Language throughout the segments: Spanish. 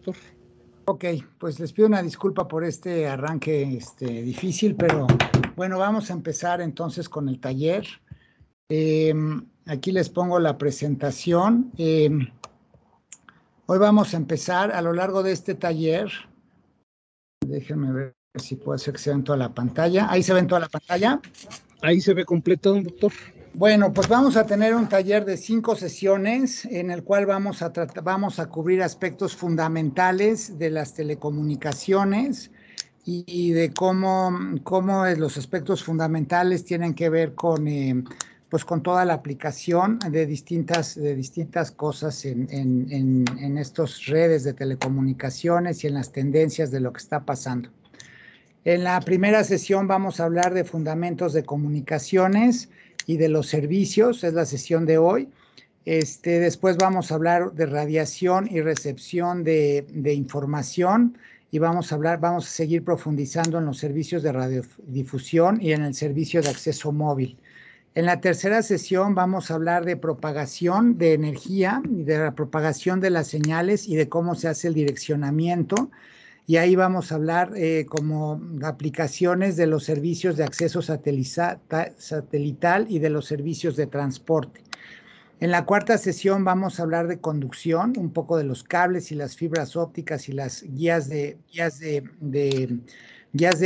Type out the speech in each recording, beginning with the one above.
doctor. Ok, pues les pido una disculpa por este arranque difícil, pero bueno, vamos a empezar entonces con el taller. Aquí les pongo la presentación. Hoy vamos a empezar a lo largo de este taller. Déjenme ver si puedo hacer que se vean toda la pantalla. ¿Ahí se ven toda la pantalla? Ahí se ve completo, doctor. Bueno, pues vamos a tener un taller de 5 sesiones en el cual vamos a cubrir aspectos fundamentales de las telecomunicaciones y de cómo los aspectos fundamentales tienen que ver pues con toda la aplicación de distintas cosas en estas redes de telecomunicaciones y en las tendencias de lo que está pasando. En la primera sesión vamos a hablar de fundamentos de comunicaciones y de los servicios, es la sesión de hoy. Después vamos a hablar de radiación y recepción de información y vamos a seguir profundizando en los servicios de radiodifusión y en el servicio de acceso móvil. En la tercera sesión vamos a hablar de propagación de energía, de la propagación de las señales y de cómo se hace el direccionamiento. Y ahí vamos a hablar como aplicaciones de los servicios de acceso satelital y de los servicios de transporte. En la cuarta sesión vamos a hablar de conducción, un poco de los cables y las fibras ópticas y las guías de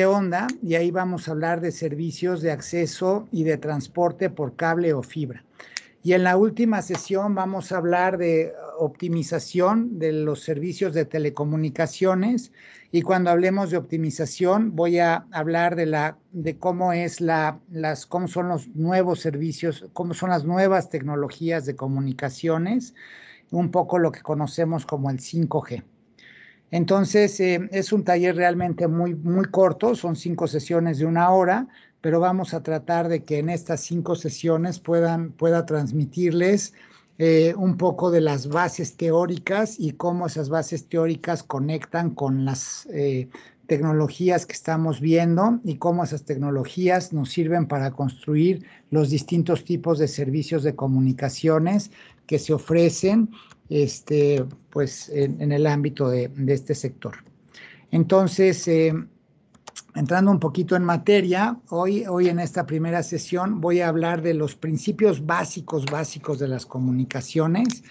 onda, y ahí vamos a hablar de servicios de acceso y de transporte por cable o fibra. Y en la última sesión vamos a hablar de optimización de los servicios de telecomunicaciones, y cuando hablemos de optimización voy a hablar de cómo son los nuevos servicios, cómo son las nuevas tecnologías de comunicaciones, un poco lo que conocemos como el 5G. Entonces, es un taller realmente muy, muy corto, son 5 sesiones de 1 hora, pero vamos a tratar de que en estas 5 sesiones pueda transmitirles un poco de las bases teóricas y cómo esas bases teóricas conectan con las tecnologías que estamos viendo y cómo esas tecnologías nos sirven para construir los distintos tipos de servicios de comunicaciones que se ofrecen pues en el ámbito de este sector. Entonces, entrando un poquito en materia, hoy en esta primera sesión voy a hablar de los principios básicos de las comunicaciones,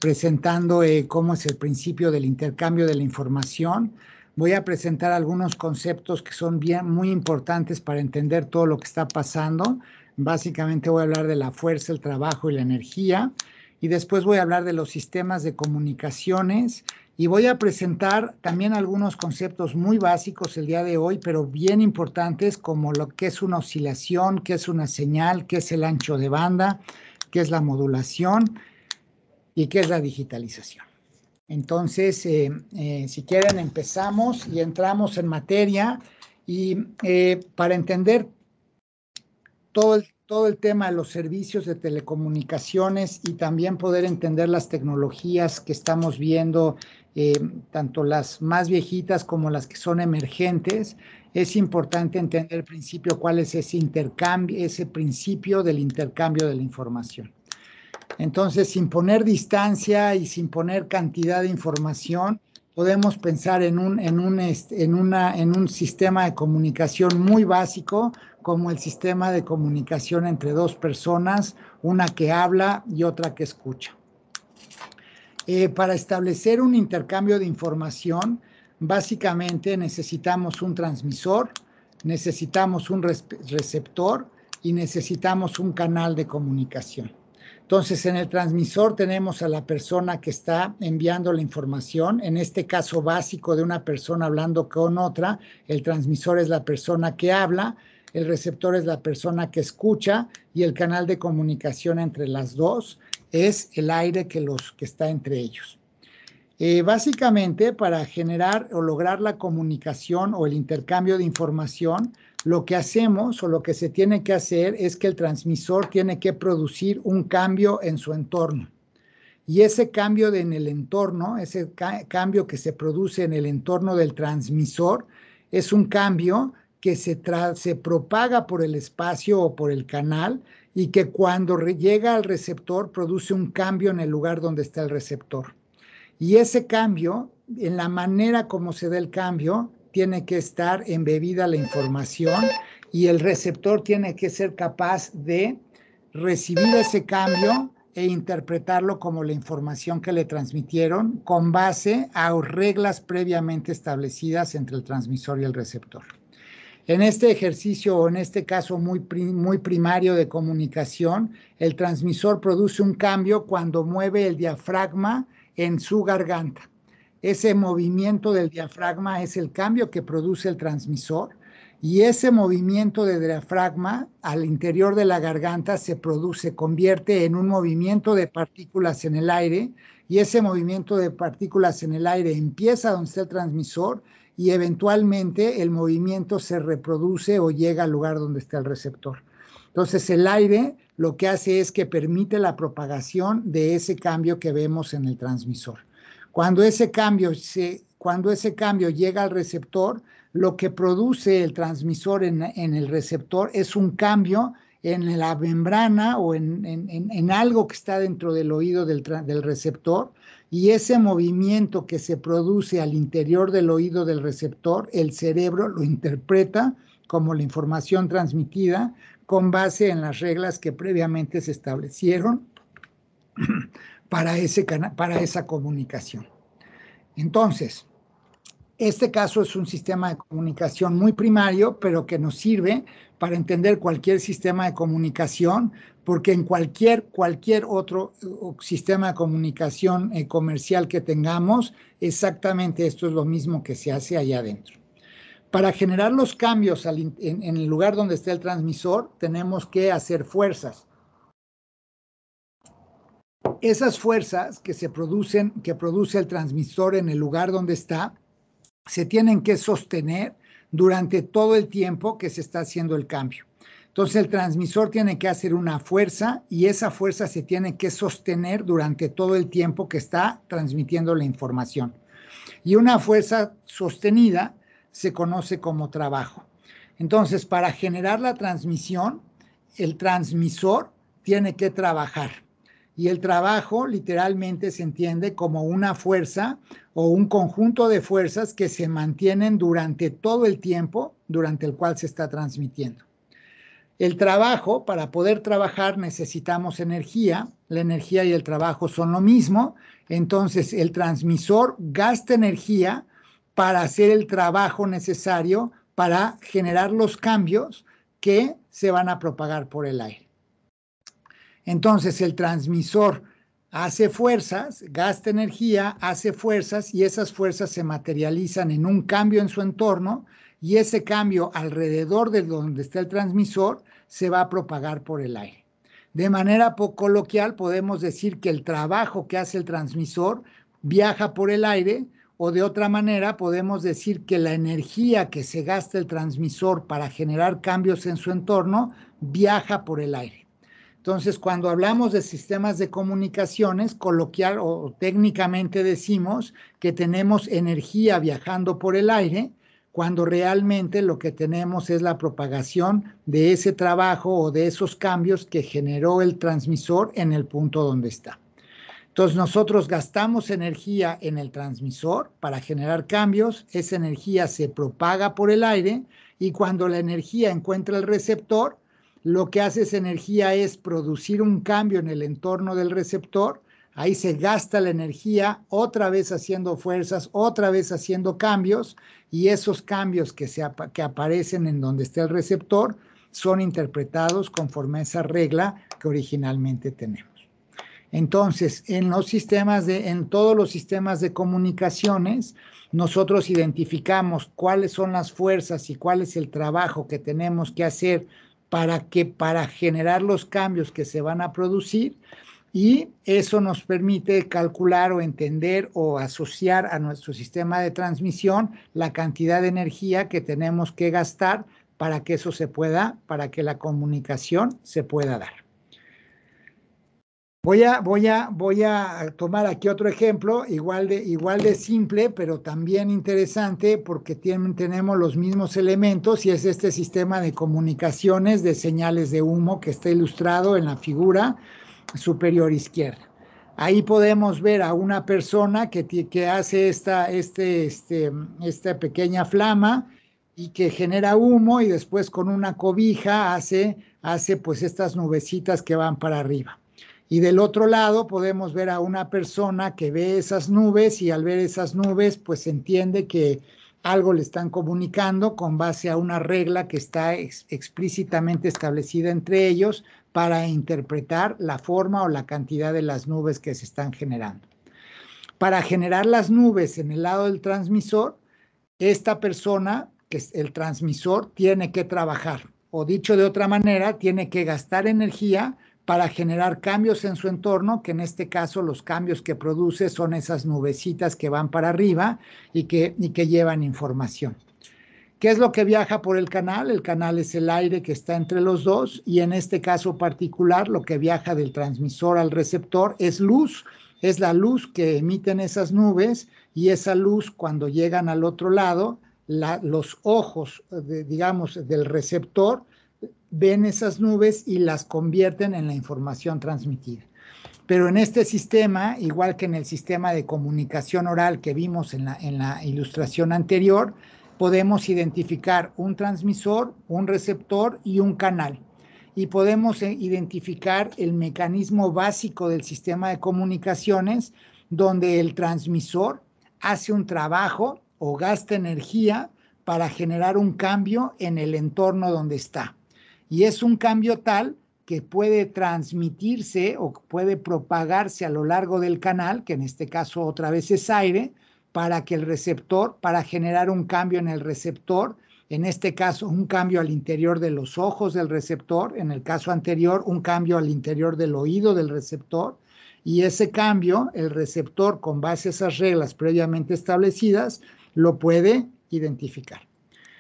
presentando cómo es el principio del intercambio de la información. Voy a presentar algunos conceptos que son muy importantes para entender todo lo que está pasando. Básicamente voy a hablar de la fuerza, el trabajo y la energía. Y después voy a hablar de los sistemas de comunicaciones y voy a presentar también algunos conceptos muy básicos el día de hoy, pero bien importantes, como lo que es una oscilación, qué es una señal, qué es el ancho de banda, qué es la modulación y qué es la digitalización. Entonces, si quieren, empezamos y entramos en materia. Y para entender todo el tema de los servicios de telecomunicaciones y también poder entender las tecnologías que estamos viendo, tanto las más viejitas como las que son emergentes, es importante entender el principio, cuál es ese principio del intercambio de la información. Entonces, sin poner distancia y sin poner cantidad de información, podemos pensar en un sistema de comunicación muy básico, como el sistema de comunicación entre dos personas, una que habla y otra que escucha. Para establecer un intercambio de información, básicamente necesitamos un transmisor, necesitamos un receptor y necesitamos un canal de comunicación. Entonces, en el transmisor tenemos a la persona que está enviando la información. En este caso básico de una persona hablando con otra, el transmisor es la persona que habla, el receptor es la persona que escucha y el canal de comunicación entre las dos es el aire que está entre ellos. Básicamente, para generar o lograr la comunicación o el intercambio de información, lo que hacemos o lo que se tiene que hacer es que el transmisor tiene que producir un cambio en su entorno. Y ese cambio en el entorno, ese cambio que se produce en el entorno del transmisor, es un cambio que se propaga por el espacio o por el canal y que cuando llega al receptor produce un cambio en el lugar donde está el receptor. Y ese cambio en la manera como se da el cambio, tiene que estar embebida la información y el receptor tiene que ser capaz de recibir ese cambio e interpretarlo como la información que le transmitieron con base a reglas previamente establecidas entre el transmisor y el receptor. En este ejercicio o en este caso muy primario de comunicación, el transmisor produce un cambio cuando mueve el diafragma en su garganta. Ese movimiento del diafragma es el cambio que produce el transmisor y ese movimiento de diafragma al interior de la garganta se convierte en un movimiento de partículas en el aire y ese movimiento de partículas en el aire empieza donde está el transmisor y eventualmente el movimiento se reproduce o llega al lugar donde está el receptor. Entonces el aire lo que hace es que permite la propagación de ese cambio que vemos en el transmisor. Cuando ese cambio llega al receptor, lo que produce el transmisor en el receptor es un cambio en la membrana o en algo que está dentro del oído del receptor, y ese movimiento que se produce al interior del oído del receptor, el cerebro lo interpreta como la información transmitida con base en las reglas que previamente se establecieron para esa comunicación. Entonces, este caso es un sistema de comunicación muy primario, pero que nos sirve para entender cualquier sistema de comunicación, porque en cualquier otro sistema de comunicación comercial que tengamos, exactamente esto es lo mismo que se hace allá adentro. Para generar los cambios en el lugar donde está el transmisor, tenemos que hacer fuerzas. Esas fuerzas que produce el transmisor en el lugar donde está, se tienen que sostener durante todo el tiempo que se está haciendo el cambio. Entonces el transmisor tiene que hacer una fuerza y esa fuerza se tiene que sostener durante todo el tiempo que está transmitiendo la información. Y una fuerza sostenida se conoce como trabajo. Entonces, para generar la transmisión, el transmisor tiene que trabajar. Y el trabajo literalmente se entiende como una fuerza o un conjunto de fuerzas que se mantienen durante todo el tiempo durante el cual se está transmitiendo. El trabajo, para poder trabajar necesitamos energía. La energía y el trabajo son lo mismo. Entonces el transmisor gasta energía para hacer el trabajo necesario para generar los cambios que se van a propagar por el aire. Entonces el transmisor hace fuerzas, gasta energía, hace fuerzas y esas fuerzas se materializan en un cambio en su entorno y ese cambio alrededor de donde está el transmisor se va a propagar por el aire. De manera poco coloquial podemos decir que el trabajo que hace el transmisor viaja por el aire, o de otra manera podemos decir que la energía que se gasta el transmisor para generar cambios en su entorno viaja por el aire. Entonces, cuando hablamos de sistemas de comunicaciones, coloquial o técnicamente decimos que tenemos energía viajando por el aire, cuando realmente lo que tenemos es la propagación de ese trabajo o de esos cambios que generó el transmisor en el punto donde está. Entonces, nosotros gastamos energía en el transmisor para generar cambios, esa energía se propaga por el aire y cuando la energía encuentra el receptor, lo que hace esa energía es producir un cambio en el entorno del receptor, ahí se gasta la energía, otra vez haciendo fuerzas, otra vez haciendo cambios, y esos cambios que aparecen en donde está el receptor son interpretados conforme a esa regla que originalmente tenemos. Entonces, en todos los sistemas de comunicaciones, nosotros identificamos cuáles son las fuerzas y cuál es el trabajo que tenemos que hacer para generar los cambios que se van a producir, y eso nos permite calcular o entender o asociar a nuestro sistema de transmisión la cantidad de energía que tenemos que gastar para que para que la comunicación se pueda dar. Voy a tomar aquí otro ejemplo, igual de simple, pero también interesante porque tenemos los mismos elementos y es este sistema de comunicaciones de señales de humo que está ilustrado en la figura superior izquierda. Ahí podemos ver a una persona que hace esta pequeña flama y que genera humo y después con una cobija hace pues estas nubecitas que van para arriba. Y del otro lado podemos ver a una persona que ve esas nubes y al ver esas nubes pues entiende que algo le están comunicando con base a una regla que está explícitamente establecida entre ellos para interpretar la forma o la cantidad de las nubes que se están generando. Para generar las nubes en el lado del transmisor, esta persona, que es el transmisor, tiene que trabajar, o dicho de otra manera, tiene que gastar energía para generar cambios en su entorno, que en este caso los cambios que produce son esas nubecitas que van para arriba y que llevan información. ¿Qué es lo que viaja por el canal? El canal es el aire que está entre los dos y en este caso particular lo que viaja del transmisor al receptor es luz, es la luz que emiten esas nubes y esa luz cuando llegan al otro lado, los ojos, digamos, del receptor ven esas nubes y las convierten en la información transmitida. Pero en este sistema, igual que en el sistema de comunicación oral que vimos en la ilustración anterior, podemos identificar un transmisor, un receptor y un canal. Y podemos identificar el mecanismo básico del sistema de comunicaciones, donde el transmisor hace un trabajo o gasta energía para generar un cambio en el entorno donde está. Y es un cambio tal que puede transmitirse o puede propagarse a lo largo del canal, que en este caso otra vez es aire, para que el receptor, para generar un cambio en el receptor, en este caso un cambio al interior de los ojos del receptor, en el caso anterior un cambio al interior del oído del receptor, y ese cambio, el receptor con base a esas reglas previamente establecidas, lo puede identificar.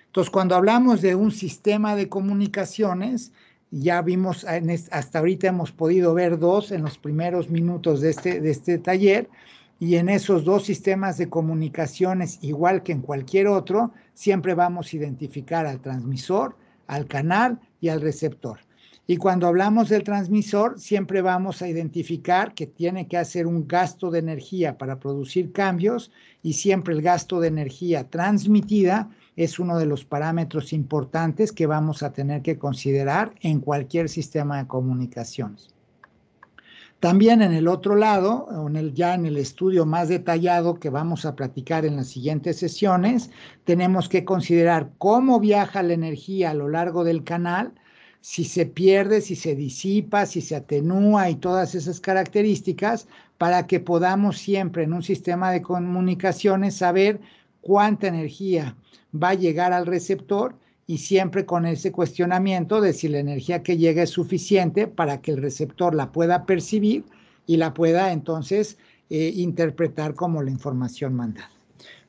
Entonces, cuando hablamos de un sistema de comunicaciones, ya vimos, hasta ahorita hemos podido ver dos en los primeros minutos de este taller, y en esos dos sistemas de comunicaciones, igual que en cualquier otro, siempre vamos a identificar al transmisor, al canal y al receptor. Y cuando hablamos del transmisor, siempre vamos a identificar que tiene que hacer un gasto de energía para producir cambios y siempre el gasto de energía transmitida es uno de los parámetros importantes que vamos a tener que considerar en cualquier sistema de comunicaciones. También en el otro lado, ya en el estudio más detallado que vamos a platicar en las siguientes sesiones, tenemos que considerar cómo viaja la energía a lo largo del canal, si se pierde, si se disipa, si se atenúa y todas esas características para que podamos siempre en un sistema de comunicaciones saber cuánta energía va a llegar al receptor y siempre con ese cuestionamiento de si la energía que llega es suficiente para que el receptor la pueda percibir y la pueda entonces interpretar como la información mandada.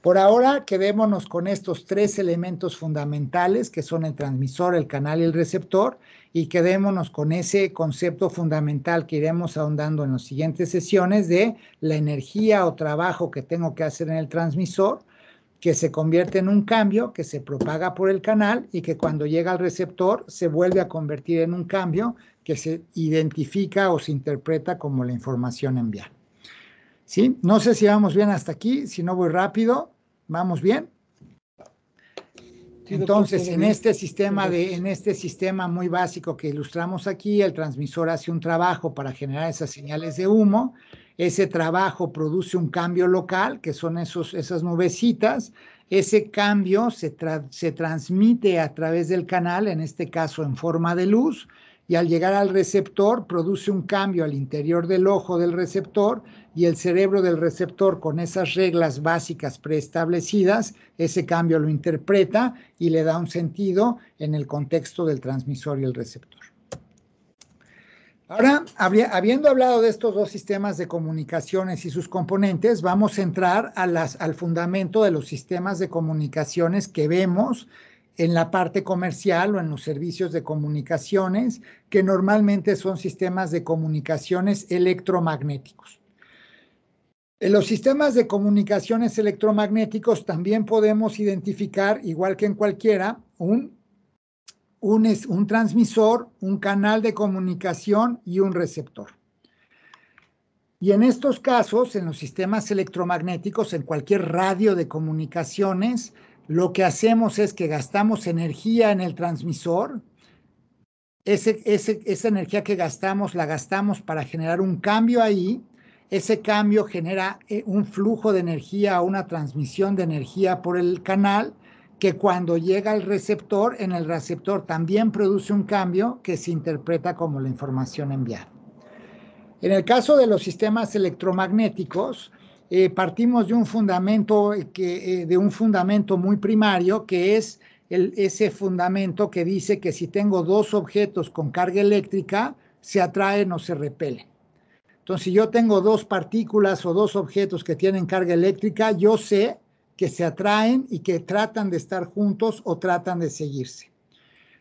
Por ahora, quedémonos con estos tres elementos fundamentales que son el transmisor, el canal y el receptor, y quedémonos con ese concepto fundamental que iremos ahondando en las siguientes sesiones de la energía o trabajo que tengo que hacer en el transmisor, que se convierte en un cambio que se propaga por el canal y que cuando llega al receptor se vuelve a convertir en un cambio que se identifica o se interpreta como la información enviada. ¿Sí? No sé si vamos bien hasta aquí, si no voy rápido, ¿vamos bien? Sí, entonces, doctor, en este sistema muy básico que ilustramos aquí, el transmisor hace un trabajo para generar esas señales de humo. Ese trabajo produce un cambio local, que son esas nubecitas. Ese cambio se transmite a través del canal, en este caso en forma de luz, y al llegar al receptor produce un cambio al interior del ojo del receptor y el cerebro del receptor con esas reglas básicas preestablecidas, ese cambio lo interpreta y le da un sentido en el contexto del transmisor y el receptor. Ahora, habiendo hablado de estos dos sistemas de comunicaciones y sus componentes, vamos a entrar al fundamento de los sistemas de comunicaciones que vemos en la parte comercial o en los servicios de comunicaciones, que normalmente son sistemas de comunicaciones electromagnéticos. En los sistemas de comunicaciones electromagnéticos también podemos identificar, igual que en cualquiera, un transmisor, un canal de comunicación y un receptor. Y en estos casos, en los sistemas electromagnéticos, en cualquier radio de comunicaciones, lo que hacemos es que gastamos energía en el transmisor. Esa energía que gastamos, la gastamos para generar un cambio ahí. Ese cambio genera un flujo de energía o una transmisión de energía por el canal, que cuando llega al receptor, en el receptor también produce un cambio que se interpreta como la información enviada. En el caso de los sistemas electromagnéticos, partimos de un fundamento, de un fundamento muy primario, que es ese fundamento que dice que si tengo dos objetos con carga eléctrica, se atraen o se repelen. Entonces, si yo tengo dos partículas o dos objetos que tienen carga eléctrica, yo sé que se atraen y que tratan de estar juntos o tratan de seguirse.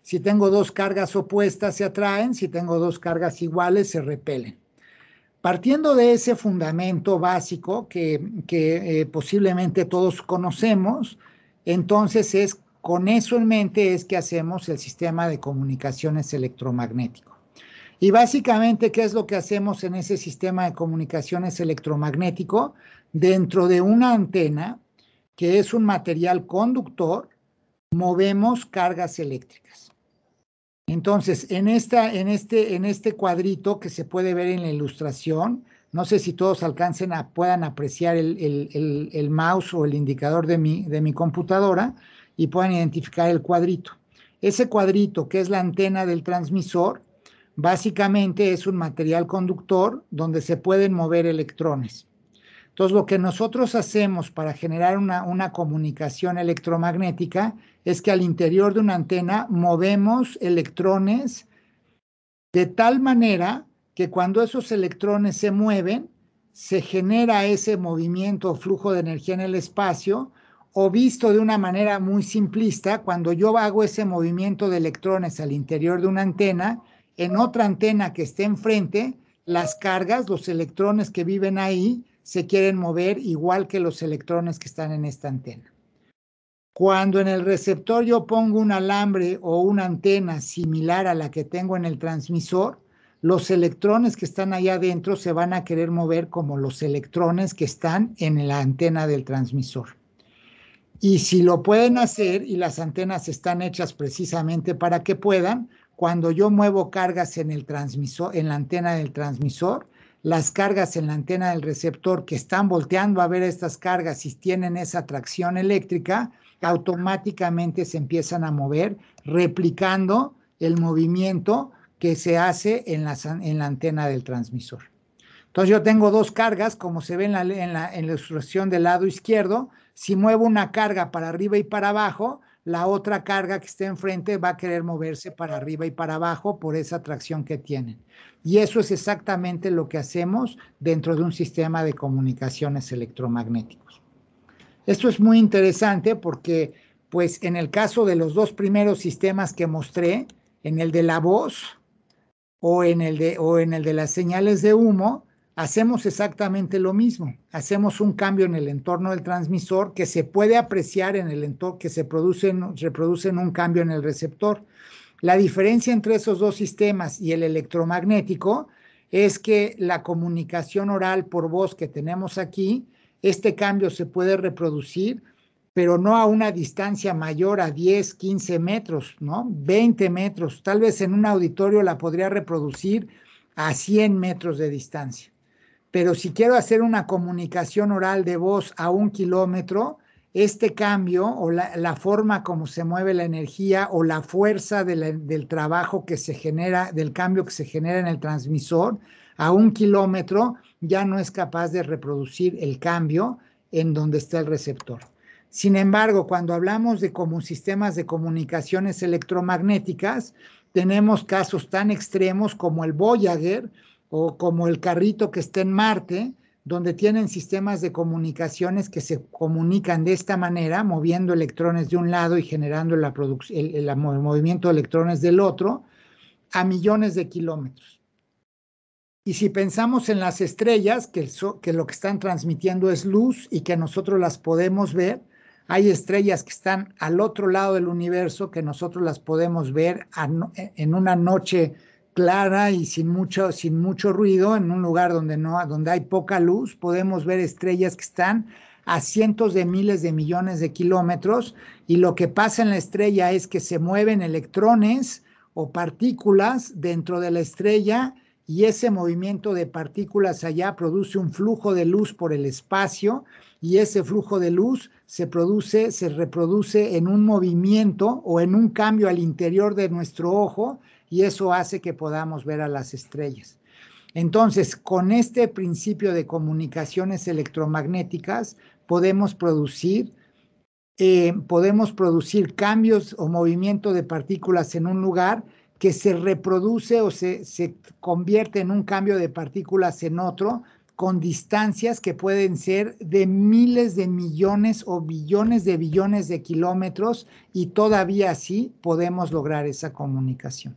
Si tengo dos cargas opuestas, se atraen. Si tengo dos cargas iguales, se repelen. Partiendo de ese fundamento básico que posiblemente todos conocemos, entonces con eso en mente es que hacemos el sistema de comunicaciones electromagnético. Y básicamente, ¿qué es lo que hacemos en ese sistema de comunicaciones electromagnético? Dentro de una antena, que es un material conductor, movemos cargas eléctricas. Entonces, en este cuadrito que se puede ver en la ilustración, no sé si todos puedan apreciar el mouse o el indicador de mi computadora y puedan identificar el cuadrito. Ese cuadrito, que es la antena del transmisor, básicamente es un material conductor donde se pueden mover electrones. Entonces, lo que nosotros hacemos para generar una comunicación electromagnética es que al interior de una antena movemos electrones de tal manera que cuando esos electrones se mueven, se genera ese movimiento o flujo de energía en el espacio, o visto de una manera muy simplista, cuando yo hago ese movimiento de electrones al interior de una antena, en otra antena que esté enfrente, las cargas, los electrones que viven ahí, se quieren mover igual que los electrones que están en esta antena. Cuando en el receptor yo pongo un alambre o una antena similar a la que tengo en el transmisor, los electrones que están allá adentro se van a querer mover como los electrones que están en la antena del transmisor. Y si lo pueden hacer, y las antenas están hechas precisamente para que puedan, cuando yo muevo cargas en el transmisor, en la antena del transmisor, las cargas en la antena del receptor que están volteando a ver estas cargas y tienen esa atracción eléctrica, automáticamente se empiezan a mover, replicando el movimiento que se hace en la antena del transmisor. Entonces yo tengo dos cargas, como se ve en la ilustración del lado izquierdo. Si muevo una carga para arriba y para abajo, la otra carga que esté enfrente va a querer moverse para arriba y para abajo por esa atracción que tienen. Y eso es exactamente lo que hacemos dentro de un sistema de comunicaciones electromagnéticos. Esto es muy interesante porque, pues, en el caso de los dos primeros sistemas que mostré, en el de la voz o en el de las señales de humo, hacemos exactamente lo mismo. Hacemos un cambio en el entorno del transmisor que se puede apreciar en el entorno, que se reproduce en un cambio en el receptor. La diferencia entre esos dos sistemas y el electromagnético es que la comunicación oral por voz que tenemos aquí, este cambio se puede reproducir, pero no a una distancia mayor a 10, 15 metros, ¿no? 20 metros. Tal vez en un auditorio la podría reproducir a 100 metros de distancia. Pero si quiero hacer una comunicación oral de voz a 1 kilómetro, este cambio o la forma como se mueve la energía o la fuerza del trabajo que se genera, del cambio que se genera en el transmisor a 1 kilómetro, ya no es capaz de reproducir el cambio en donde está el receptor. Sin embargo, cuando hablamos de sistemas de comunicaciones electromagnéticas, tenemos casos tan extremos como el Voyager o como el carrito que está en Marte, donde tienen sistemas de comunicaciones que se comunican de esta manera, moviendo electrones de un lado y generando el movimiento de electrones del otro, a millones de kilómetros. Y si pensamos en las estrellas, que lo que están transmitiendo es luz y que nosotros las podemos ver, hay estrellas que están al otro lado del universo que nosotros las podemos ver en una noche clara y sin mucho ruido, en un lugar donde hay poca luz, podemos ver estrellas que están a cientos de miles de millones de kilómetros, y lo que pasa en la estrella es que se mueven electrones o partículas dentro de la estrella, y ese movimiento de partículas allá produce un flujo de luz por el espacio, y ese flujo de luz se reproduce en un movimiento o en un cambio al interior de nuestro ojo, y eso hace que podamos ver a las estrellas. Entonces, con este principio de comunicaciones electromagnéticas podemos producir cambios o movimiento de partículas en un lugar que se reproduce o se convierte en un cambio de partículas en otro, con distancias que pueden ser de miles de millones o billones de kilómetros, y todavía así podemos lograr esa comunicación.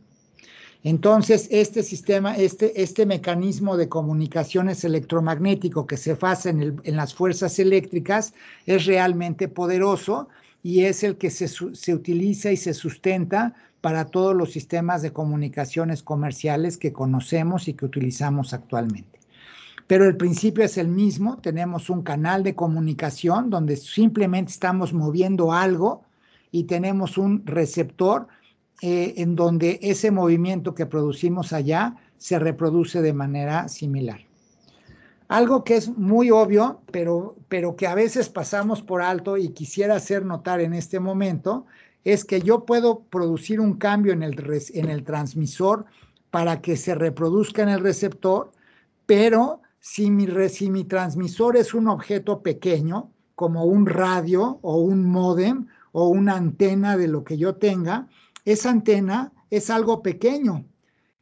Entonces, este mecanismo de comunicaciones electromagnético que se basa en las fuerzas eléctricas es realmente poderoso, y es el que se utiliza y se sustenta para todos los sistemas de comunicaciones comerciales que conocemos y que utilizamos actualmente. Pero el principio es el mismo. Tenemos un canal de comunicación donde simplemente estamos moviendo algo, y tenemos un receptor en donde ese movimiento que producimos allá se reproduce de manera similar. Algo que es muy obvio, pero que a veces pasamos por alto y quisiera hacer notar en este momento, es que yo puedo producir un cambio en el transmisor para que se reproduzca en el receptor, pero si mi transmisor es un objeto pequeño, como un radio o un módem o una antena de lo que yo tenga, esa antena es algo pequeño.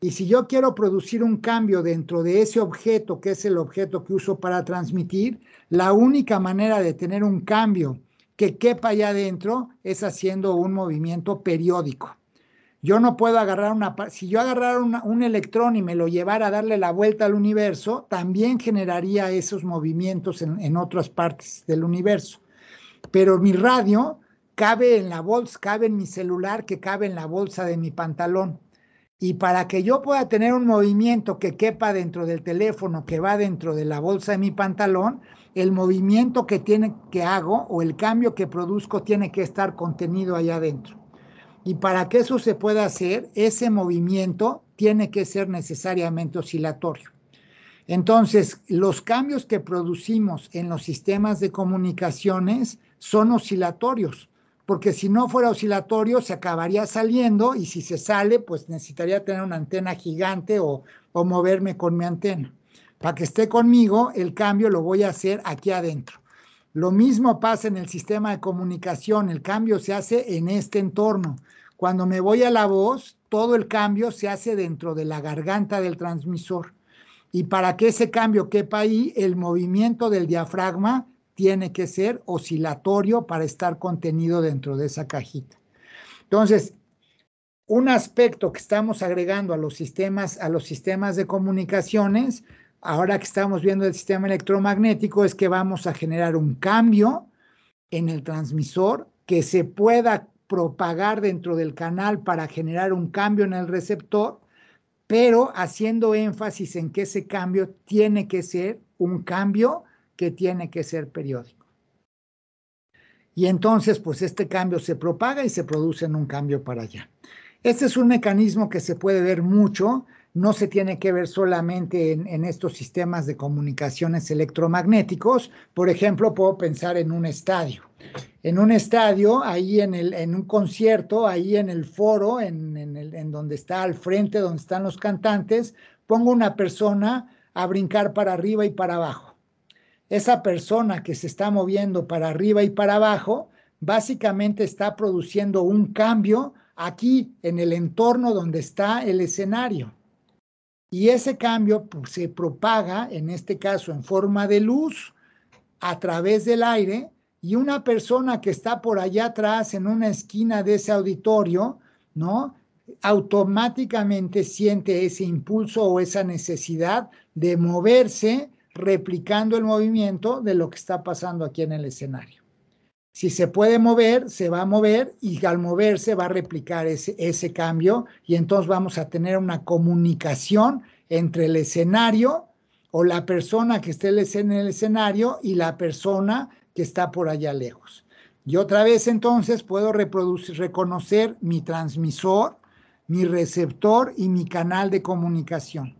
Y si yo quiero producir un cambio dentro de ese objeto, que es el objeto que uso para transmitir, la única manera de tener un cambio que quepa allá adentro es haciendo un movimiento periódico. Yo no puedo agarrar si yo agarrara un electrón y me lo llevara a darle la vuelta al universo, también generaría esos movimientos en otras partes del universo. Pero mi radio cabe en la bolsa, cabe en mi celular, que cabe en la bolsa de mi pantalón. Y para que yo pueda tener un movimiento que quepa dentro del teléfono, que va dentro de la bolsa de mi pantalón, el movimiento que hago o el cambio que produzco tiene que estar contenido allá adentro. Y para que eso se pueda hacer, ese movimiento tiene que ser necesariamente oscilatorio. Entonces, los cambios que producimos en los sistemas de comunicaciones son oscilatorios, porque si no fuera oscilatorio se acabaría saliendo, y si se sale, pues necesitaría tener una antena gigante o moverme con mi antena. Para que esté conmigo, el cambio lo voy a hacer aquí adentro. Lo mismo pasa en el sistema de comunicación, el cambio se hace en este entorno. Cuando me voy a la voz, todo el cambio se hace dentro de la garganta del transmisor. Y para que ese cambio quepa ahí, el movimiento del diafragma tiene que ser oscilatorio para estar contenido dentro de esa cajita. Entonces, un aspecto que estamos agregando a los sistemas de comunicaciones, ahora que estamos viendo el sistema electromagnético, es que vamos a generar un cambio en el transmisor que se pueda propagar dentro del canal para generar un cambio en el receptor, pero haciendo énfasis en que ese cambio tiene que ser un cambio que tiene que ser periódico. Y entonces, pues este cambio se propaga y se produce en un cambio para allá. Este es un mecanismo que se puede ver mucho, no se tiene que ver solamente en estos sistemas de comunicaciones electromagnéticos. Por ejemplo, puedo pensar en un estadio. En un estadio, ahí en un concierto, ahí en el foro, en donde está al frente, donde están los cantantes, pongo una persona a brincar para arriba y para abajo. Esa persona que se está moviendo para arriba y para abajo, básicamente está produciendo un cambio aquí en el entorno donde está el escenario. Y ese cambio pues, se propaga, en este caso en forma de luz, a través del aire, y una persona que está por allá atrás en una esquina de ese auditorio, ¿no?, automáticamente siente ese impulso o esa necesidad de moverse, replicando el movimiento de lo que está pasando aquí en el escenario. Si se puede mover, se va a mover y al moverse va a replicar ese cambio y entonces vamos a tener una comunicación entre el escenario o la persona que esté en el escenario y la persona que está por allá lejos. Y otra vez entonces puedo reconocer mi transmisor, mi receptor y mi canal de comunicación.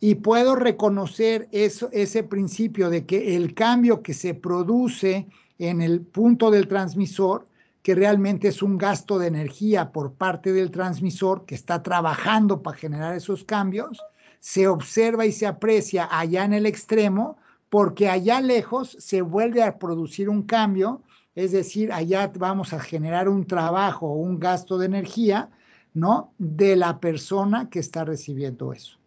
Y puedo reconocer ese principio de que el cambio que se produce en el punto del transmisor, que realmente es un gasto de energía por parte del transmisor que está trabajando para generar esos cambios, se observa y se aprecia allá en el extremo, porque allá lejos se vuelve a producir un cambio, es decir, allá vamos a generar un trabajo o un gasto de energía, ¿no? De la persona que está recibiendo eso.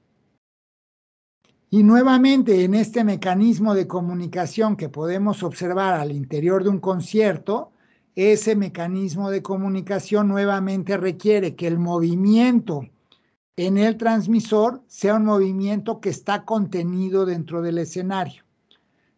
Y nuevamente en este mecanismo de comunicación que podemos observar al interior de un concierto, ese mecanismo de comunicación nuevamente requiere que el movimiento en el transmisor sea un movimiento que está contenido dentro del escenario.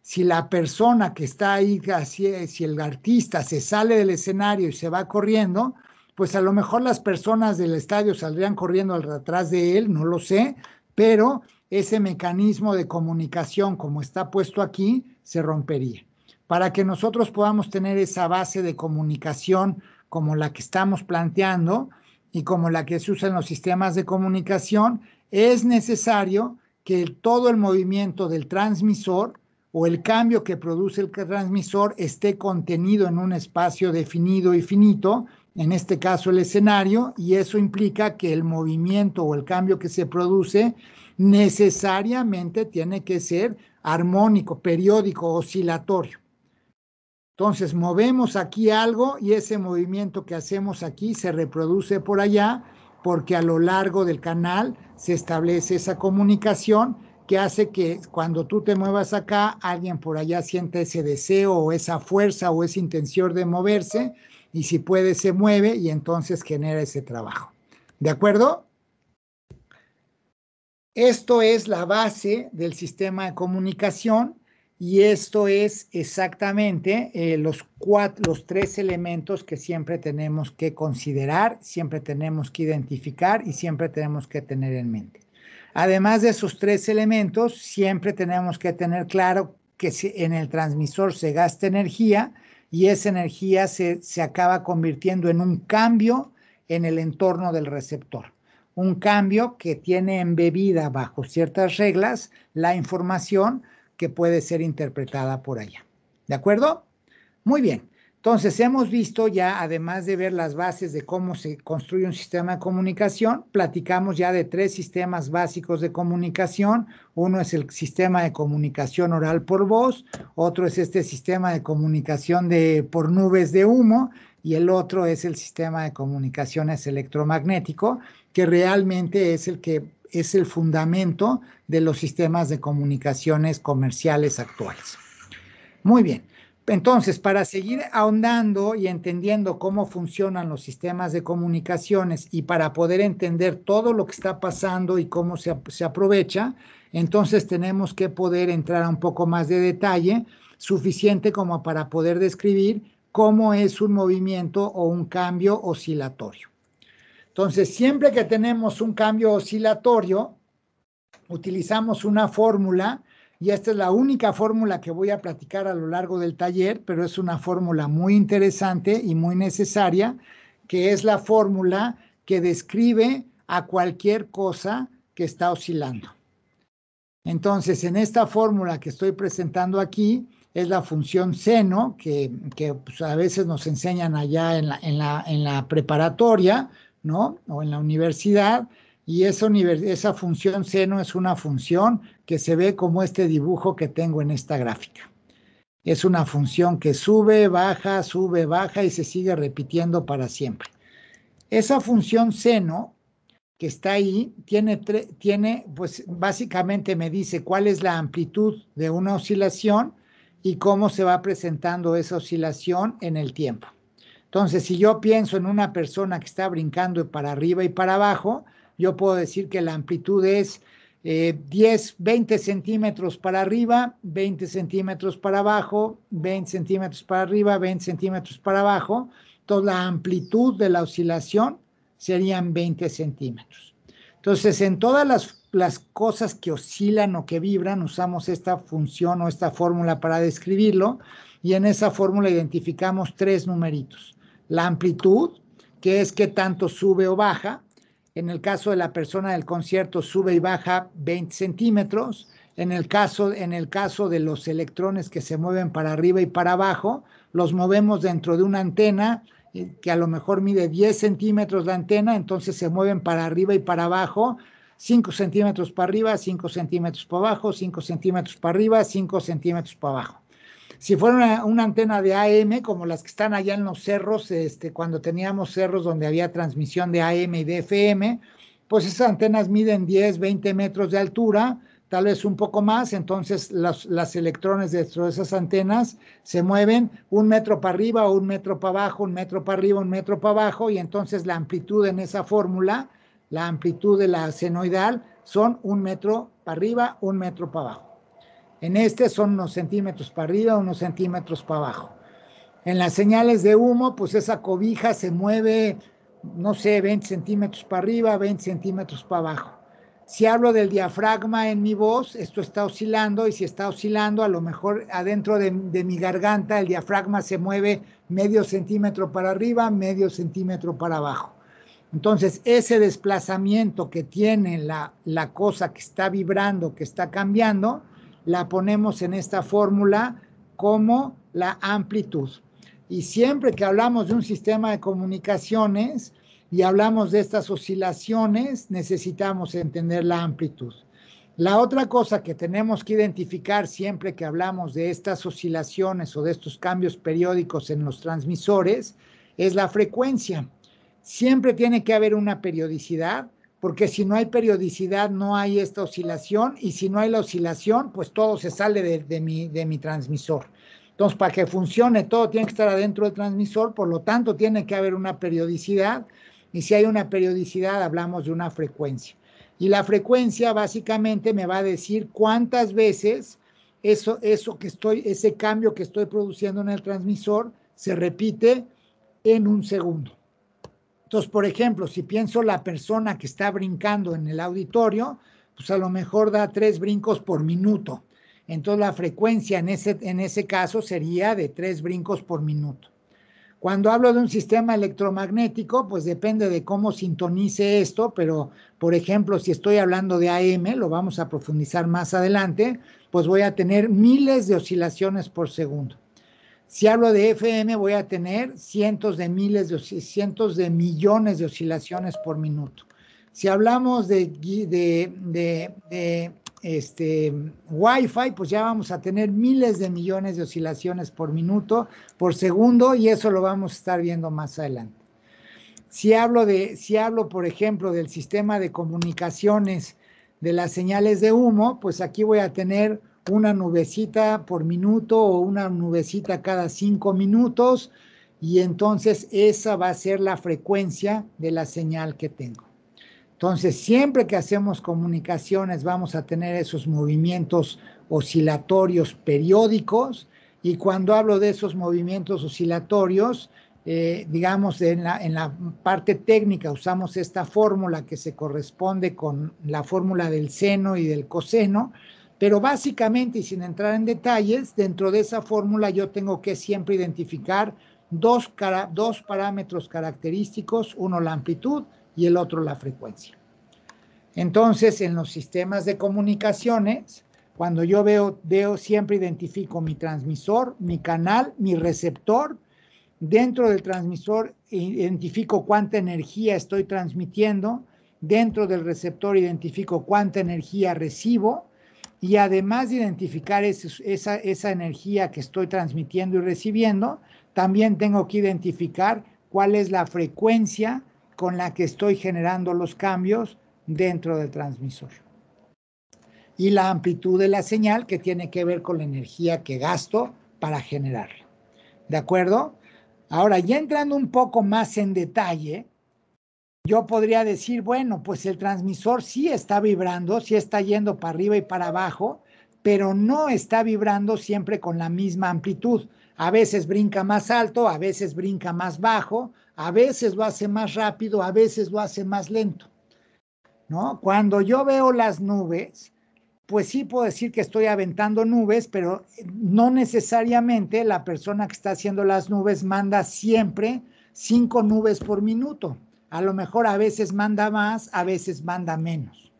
Si la persona que está ahí, si el artista se sale del escenario y se va corriendo, pues a lo mejor las personas del estadio saldrían corriendo atrás de él, no lo sé, pero ese mecanismo de comunicación como está puesto aquí se rompería. Para que nosotros podamos tener esa base de comunicación como la que estamos planteando y como la que se usa en los sistemas de comunicación, es necesario que todo el movimiento del transmisor o el cambio que produce el transmisor esté contenido en un espacio definido y finito, en este caso el escenario, y eso implica que el movimiento o el cambio que se produce necesariamente tiene que ser armónico, periódico, oscilatorio. Entonces movemos aquí algo y ese movimiento que hacemos aquí se reproduce por allá porque a lo largo del canal se establece esa comunicación que hace que cuando tú te muevas acá, alguien por allá siente ese deseo o esa fuerza o esa intención de moverse y si puede se mueve y entonces genera ese trabajo. ¿De acuerdo? Esto es la base del sistema de comunicación y esto es exactamente los 3 elementos que siempre tenemos que considerar, siempre tenemos que identificar y siempre tenemos que tener en mente. Además de esos 3 elementos, siempre tenemos que tener claro que en el transmisor se gasta energía y esa energía se acaba convirtiendo en un cambio en el entorno del receptor. Un cambio que tiene embebida bajo ciertas reglas la información que puede ser interpretada por allá. ¿De acuerdo? Muy bien. Entonces, hemos visto ya, además de ver las bases de cómo se construye un sistema de comunicación, platicamos ya de 3 sistemas básicos de comunicación. Uno es el sistema de comunicación oral por voz, otro es este sistema de comunicación por nubes de humo y el otro es el sistema de comunicaciones electromagnético, que realmente es el fundamento de los sistemas de comunicaciones comerciales actuales. Muy bien. Entonces, para seguir ahondando y entendiendo cómo funcionan los sistemas de comunicaciones y para poder entender todo lo que está pasando y cómo se aprovecha, entonces tenemos que poder entrar a un poco más de detalle, suficiente como para poder describir cómo es un movimiento o un cambio oscilatorio. Entonces, siempre que tenemos un cambio oscilatorio, utilizamos una fórmula. Y esta es la única fórmula que voy a platicar a lo largo del taller, pero es una fórmula muy interesante y muy necesaria, que es la fórmula que describe a cualquier cosa que está oscilando. Entonces, en esta fórmula que estoy presentando aquí, es la función seno, que pues, a veces nos enseñan allá en la preparatoria, ¿no? O en la universidad. Y esa función seno es una función que se ve como este dibujo que tengo en esta gráfica. Es una función que sube, baja y se sigue repitiendo para siempre. Esa función seno que está ahí pues básicamente me dice cuál es la amplitud de una oscilación y cómo se va presentando esa oscilación en el tiempo. Entonces, si yo pienso en una persona que está brincando para arriba y para abajo, yo puedo decir que la amplitud es 20 centímetros para arriba, 20 centímetros para abajo, 20 centímetros para arriba, 20 centímetros para abajo. Entonces, la amplitud de la oscilación serían 20 centímetros. Entonces, en todas las cosas que oscilan o que vibran, usamos esta función o esta fórmula para describirlo, y en esa fórmula identificamos 3 numeritos. La amplitud, que es qué tanto sube o baja. En el caso de la persona del concierto, sube y baja 20 centímetros. En el caso de los electrones que se mueven para arriba y para abajo, los movemos dentro de una antena que a lo mejor mide 10 centímetros la antena, entonces se mueven para arriba y para abajo, 5 centímetros para arriba, 5 centímetros para abajo, 5 centímetros para arriba, 5 centímetros para abajo. Si fuera una antena de AM, como las que están allá en los cerros, cuando teníamos cerros donde había transmisión de AM y de FM, pues esas antenas miden 10, 20 metros de altura, tal vez un poco más, entonces los electrones dentro de esas antenas se mueven 1 metro para arriba o 1 metro para abajo, 1 metro para arriba, 1 metro para abajo, y entonces la amplitud en esa fórmula, la amplitud de la senoidal, son 1 metro para arriba, 1 metro para abajo. En son unos centímetros para arriba, unos centímetros para abajo. En las señales de humo, pues esa cobija se mueve, no sé, 20 centímetros para arriba, 20 centímetros para abajo. Si hablo del diafragma en mi voz, esto está oscilando, y si está oscilando, a lo mejor adentro de mi garganta el diafragma se mueve medio centímetro para arriba, medio centímetro para abajo. Entonces, ese desplazamiento que tiene la cosa que está vibrando, que está cambiando, la ponemos en esta fórmula como la amplitud. Y siempre que hablamos de un sistema de comunicaciones y hablamos de estas oscilaciones, necesitamos entender la amplitud. La otra cosa que tenemos que identificar siempre que hablamos de estas oscilaciones o de estos cambios periódicos en los transmisores es la frecuencia. Siempre tiene que haber una periodicidad, porque si no hay periodicidad no hay esta oscilación, y si no hay la oscilación, pues todo se sale de mi transmisor. Entonces, para que funcione, todo tiene que estar adentro del transmisor, por lo tanto, tiene que haber una periodicidad, y si hay una periodicidad, hablamos de una frecuencia. Y la frecuencia básicamente me va a decir cuántas veces ese cambio que estoy produciendo en el transmisor se repite en un segundo. Entonces, por ejemplo, si pienso la persona que está brincando en el auditorio, pues a lo mejor da 3 brincos por minuto. Entonces, la frecuencia en ese caso sería de 3 brincos por minuto. Cuando hablo de un sistema electromagnético, pues depende de cómo sintonice esto, pero, por ejemplo, si estoy hablando de AM, lo vamos a profundizar más adelante, pues voy a tener miles de oscilaciones por segundo. Si hablo de FM, voy a tener cientos de millones de oscilaciones por minuto. Si hablamos de Wi-Fi, pues ya vamos a tener miles de millones de oscilaciones por minuto, por segundo, y eso lo vamos a estar viendo más adelante. Si hablo, por ejemplo, del sistema de comunicaciones de las señales de humo, pues aquí voy a tener una nubecita por minuto o una nubecita cada 5 minutos, y entonces esa va a ser la frecuencia de la señal que tengo. Entonces, siempre que hacemos comunicaciones vamos a tener esos movimientos oscilatorios periódicos, y cuando hablo de esos movimientos oscilatorios, digamos, en la parte técnica usamos esta fórmula que se corresponde con la fórmula del seno y del coseno, pero básicamente, y sin entrar en detalles, dentro de esa fórmula yo tengo que siempre identificar dos parámetros característicos, uno la amplitud y el otro la frecuencia. Entonces, en los sistemas de comunicaciones, cuando yo veo siempre identifico mi transmisor, mi canal, mi receptor. Dentro del transmisor identifico cuánta energía estoy transmitiendo. Dentro del receptor identifico cuánta energía recibo. Y además de identificar esa energía que estoy transmitiendo y recibiendo, también tengo que identificar cuál es la frecuencia con la que estoy generando los cambios dentro del transmisor. Y la amplitud de la señal, que tiene que ver con la energía que gasto para generarla. ¿De acuerdo? Ahora, ya entrando un poco más en detalle, yo podría decir, bueno, pues el transmisor sí está vibrando, sí está yendo para arriba y para abajo, pero no está vibrando siempre con la misma amplitud. A veces brinca más alto, a veces brinca más bajo, a veces lo hace más rápido, a veces lo hace más lento, ¿no? Cuando yo veo las nubes, pues sí puedo decir que estoy aventando nubes, pero no necesariamente la persona que está haciendo las nubes manda siempre 5 nubes por minuto. A lo mejor a veces manda más, a veces manda menos.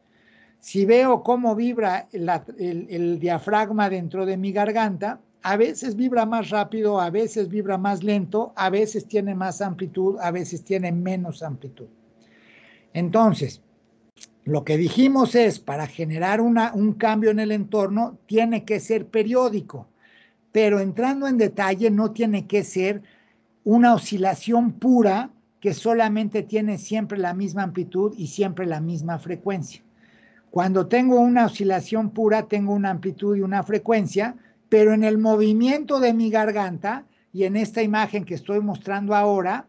Si veo cómo vibra el diafragma dentro de mi garganta, a veces vibra más rápido, a veces vibra más lento, a veces tiene más amplitud, a veces tiene menos amplitud. Entonces, lo que dijimos es, para generar un cambio en el entorno, tiene que ser periódico, pero entrando en detalle, no tiene que ser una oscilación pura que solamente tiene siempre la misma amplitud y siempre la misma frecuencia. Cuando tengo una oscilación pura, tengo una amplitud y una frecuencia, pero en el movimiento de mi garganta y en esta imagen que estoy mostrando ahora,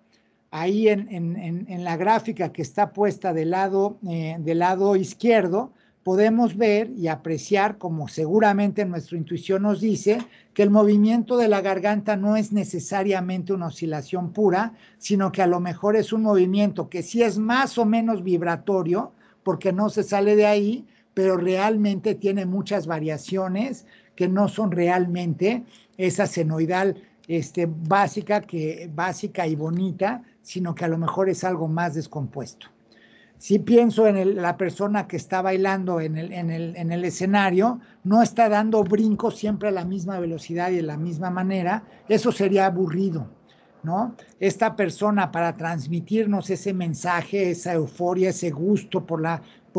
ahí en la gráfica que está puesta del lado izquierdo, podemos ver y apreciar, como seguramente nuestra intuición nos dice, que el movimiento de la garganta no es necesariamente una oscilación pura, sino que a lo mejor es un movimiento que sí es más o menos vibratorio, porque no se sale de ahí, pero realmente tiene muchas variaciones que no son realmente esa senoidal básica y bonita, sino que a lo mejor es algo más descompuesto. Si pienso en la persona que está bailando en el escenario, no está dando brincos siempre a la misma velocidad y de la misma manera, eso sería aburrido, ¿no? Esta persona, para transmitirnos ese mensaje, esa euforia, ese gusto por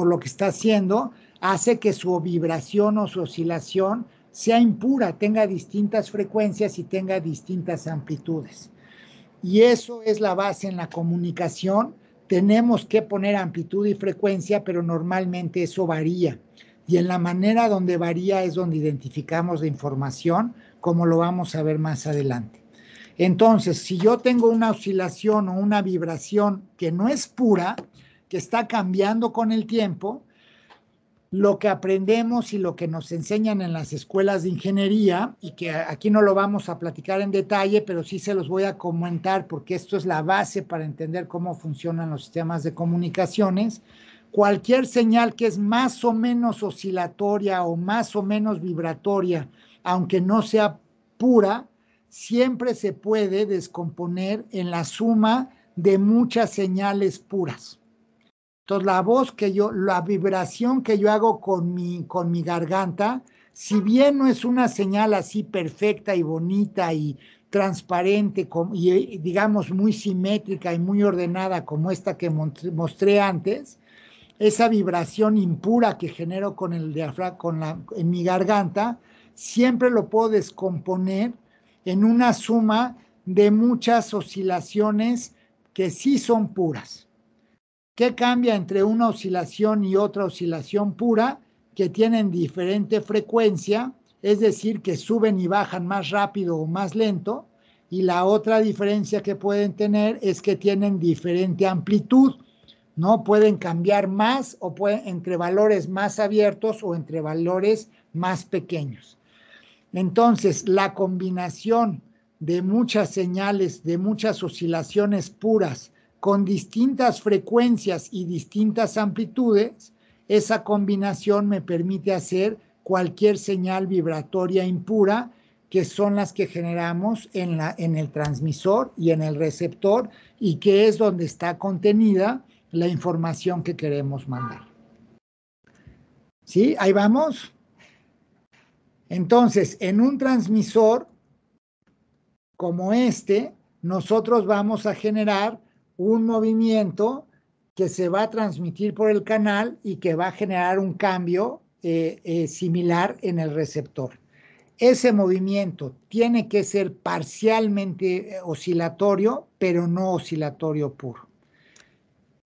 lo que está haciendo, hace que su vibración o su oscilación sea impura, tenga distintas frecuencias y tenga distintas amplitudes. Y eso es la base en la comunicación. Tenemos que poner amplitud y frecuencia, pero normalmente eso varía. Y en la manera donde varía es donde identificamos la información, como lo vamos a ver más adelante. Entonces, si yo tengo una oscilación o una vibración que no es pura, que está cambiando con el tiempo, lo que aprendemos y lo que nos enseñan en las escuelas de ingeniería, y que aquí no lo vamos a platicar en detalle, pero sí se los voy a comentar porque esto es la base para entender cómo funcionan los sistemas de comunicaciones. Cualquier señal que es más o menos oscilatoria o más o menos vibratoria, aunque no sea pura, siempre se puede descomponer en la suma de muchas señales puras. Entonces, la vibración que yo hago con mi garganta, si bien no es una señal así perfecta y bonita y transparente y digamos muy simétrica y muy ordenada como esta que mostré antes, esa vibración impura que genero con el diafragma, en mi garganta, siempre lo puedo descomponer en una suma de muchas oscilaciones que sí son puras. ¿Qué cambia entre una oscilación y otra oscilación pura? Que tienen diferente frecuencia, es decir, que suben y bajan más rápido o más lento, y la otra diferencia que pueden tener es que tienen diferente amplitud, ¿no? Pueden cambiar más o entre valores más abiertos o entre valores más pequeños. Entonces, la combinación de muchas señales, de muchas oscilaciones puras, con distintas frecuencias y distintas amplitudes, esa combinación me permite hacer cualquier señal vibratoria impura, que son las que generamos en el transmisor y en el receptor, y que es donde está contenida la información que queremos mandar. ¿Sí? Ahí vamos. Entonces, en un transmisor como este, nosotros vamos a generar un movimiento que se va a transmitir por el canal y que va a generar un cambio similar en el receptor. Ese movimiento tiene que ser parcialmente oscilatorio, pero no oscilatorio puro.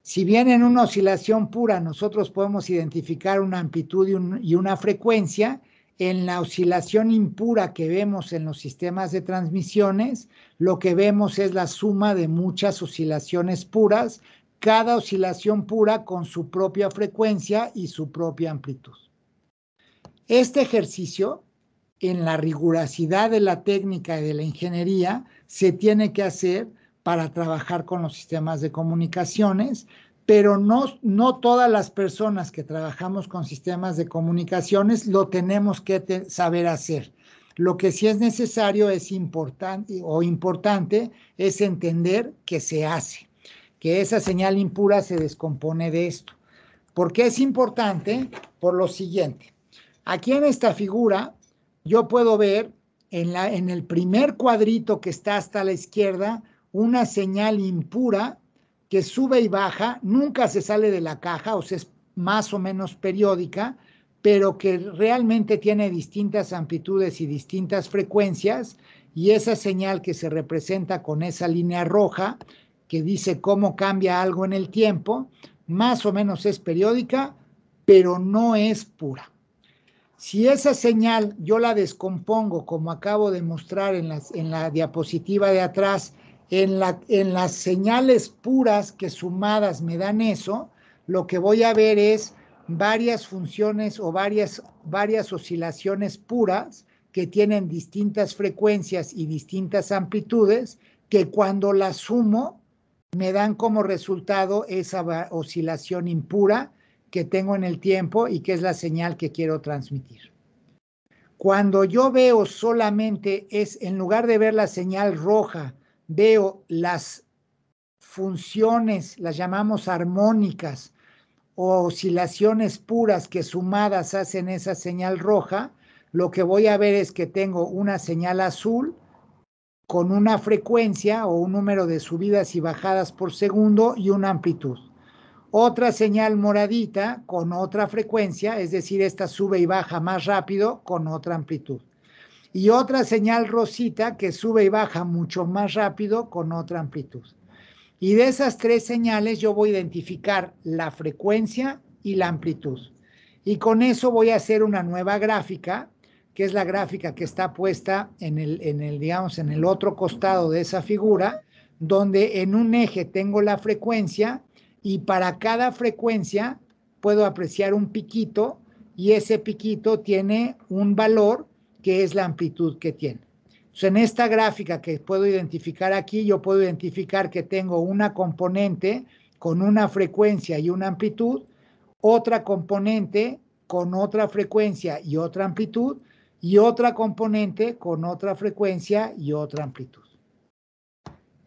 Si bien en una oscilación pura nosotros podemos identificar una amplitud y una frecuencia, en la oscilación impura que vemos en los sistemas de transmisiones, lo que vemos es la suma de muchas oscilaciones puras, cada oscilación pura con su propia frecuencia y su propia amplitud. Este ejercicio, en la rigurosidad de la técnica y de la ingeniería, se tiene que hacer para trabajar con los sistemas de comunicaciones, pero no todas las personas que trabajamos con sistemas de comunicaciones lo tenemos que saber hacer. Lo que sí es necesario es importante es entender que se hace, que esa señal impura se descompone de esto. ¿Por qué es importante? Por lo siguiente. Aquí en esta figura yo puedo ver en el primer cuadrito que está hasta la izquierda una señal impura que sube y baja, nunca se sale de la caja, o sea, es más o menos periódica, pero que realmente tiene distintas amplitudes y distintas frecuencias, y esa señal que se representa con esa línea roja, que dice cómo cambia algo en el tiempo, más o menos es periódica, pero no es pura. Si esa señal yo la descompongo, como acabo de mostrar en la diapositiva de atrás, en las señales puras que sumadas me dan eso, lo que voy a ver es varias funciones o varias oscilaciones puras que tienen distintas frecuencias y distintas amplitudes, que cuando las sumo me dan como resultado esa oscilación impura que tengo en el tiempo y que es la señal que quiero transmitir. Cuando yo veo solamente, en lugar de ver la señal roja, veo las funciones, las llamamos armónicas o oscilaciones puras que sumadas hacen esa señal roja, lo que voy a ver es que tengo una señal azul con una frecuencia o un número de subidas y bajadas por segundo y una amplitud. Otra señal moradita con otra frecuencia, es decir, esta sube y baja más rápido con otra amplitud. Y otra señal rosita que sube y baja mucho más rápido con otra amplitud. Y de esas tres señales yo voy a identificar la frecuencia y la amplitud. Y con eso voy a hacer una nueva gráfica, que es la gráfica que está puesta en el otro costado de esa figura, donde en un eje tengo la frecuencia y para cada frecuencia puedo apreciar un piquito y ese piquito tiene un valor que es la amplitud que tiene. Entonces, en esta gráfica que puedo identificar aquí, yo puedo identificar que tengo una componente con una frecuencia y una amplitud, otra componente con otra frecuencia y otra amplitud, y otra componente con otra frecuencia y otra amplitud.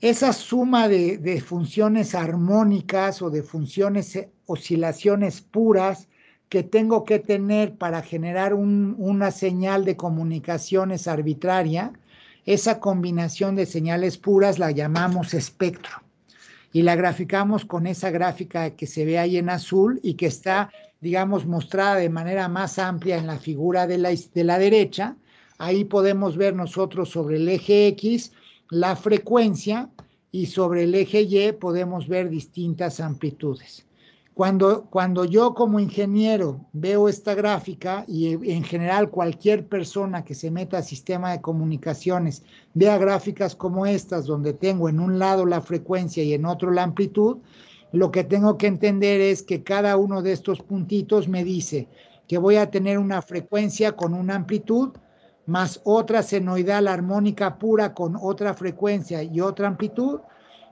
Esa suma de funciones armónicas o de funciones, oscilaciones puras que tengo que tener para generar una señal de comunicaciones arbitraria, esa combinación de señales puras la llamamos espectro. Y la graficamos con esa gráfica que se ve ahí en azul y que está, digamos, mostrada de manera más amplia en la figura de la derecha. Ahí podemos ver nosotros sobre el eje X la frecuencia y sobre el eje Y podemos ver distintas amplitudes. Cuando yo como ingeniero veo esta gráfica y en general cualquier persona que se meta al sistema de comunicaciones vea gráficas como estas donde tengo en un lado la frecuencia y en otro la amplitud, lo que tengo que entender es que cada uno de estos puntitos me dice que voy a tener una frecuencia con una amplitud más otra senoidal armónica pura con otra frecuencia y otra amplitud,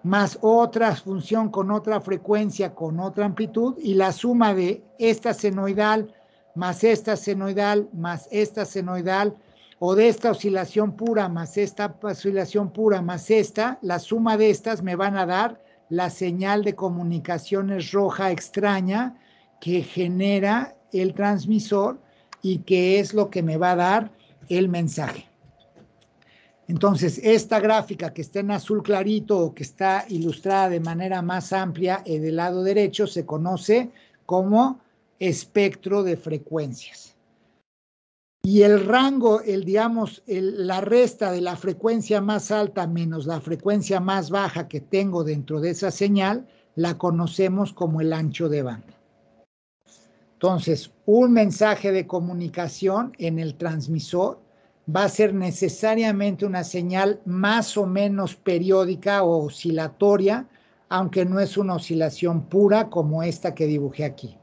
más otra función con otra frecuencia, con otra amplitud, y la suma de esta senoidal, más esta senoidal, más esta senoidal, o de esta oscilación pura, más esta oscilación pura, más esta, la suma de estas me van a dar la señal de comunicaciones roja extraña que genera el transmisor y que es lo que me va a dar el mensaje. Entonces, esta gráfica que está en azul clarito o que está ilustrada de manera más amplia del lado derecho se conoce como espectro de frecuencias. Y el rango, la resta de la frecuencia más alta menos la frecuencia más baja que tengo dentro de esa señal, la conocemos como el ancho de banda. Entonces, un mensaje de comunicación en el transmisor va a ser necesariamente una señal más o menos periódica o oscilatoria aunque no es una oscilación pura como esta que dibujé aquí.